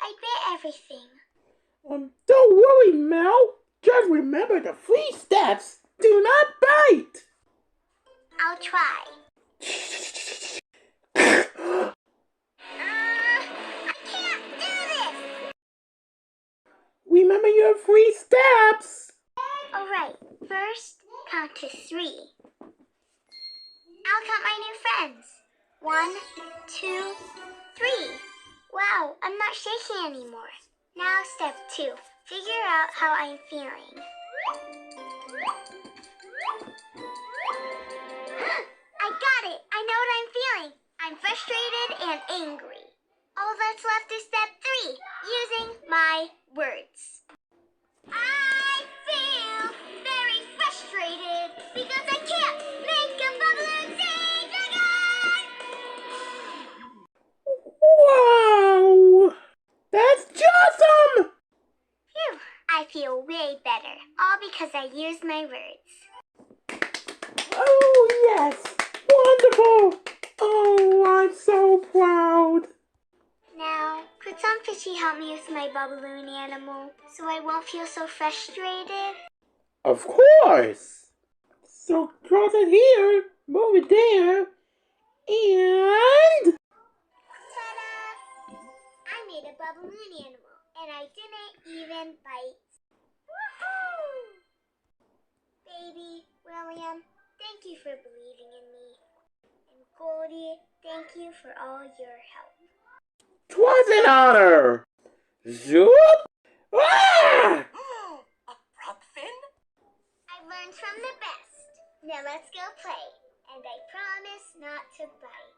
I bit everything. Don't worry, Mel. Just remember the 3 steps. Do not bite. I'll try. I can't do this! Remember your 3 steps. Alright, first count to 3. I'll count my new friends. 1, 2, 3. Wow, I'm not shaking anymore. Now step 2. Figure out how I'm feeling. I got it! I know what I'm feeling. I'm frustrated and angry. All that's left is step 3, using my words. I feel very frustrated because I can't make a balloon sing again! Wow! That's awesome! Phew, I feel way better, all because I used my words. Oh, yes! Wonderful! Oh, I'm so proud. Now, could some fishy help me with my balloon animal so I won't feel so frustrated? Of course! So cross it here, move it there, and... Ta-da! I made a balloon animal, and I didn't even bite. Woohoo! Baby, William, thank you for believing in me. And Goldie, thank you for all your help. 'Twas an honor! Zoop! Ah! A prop fin? I learned from the best. Now let's go play, and I promise not to bite.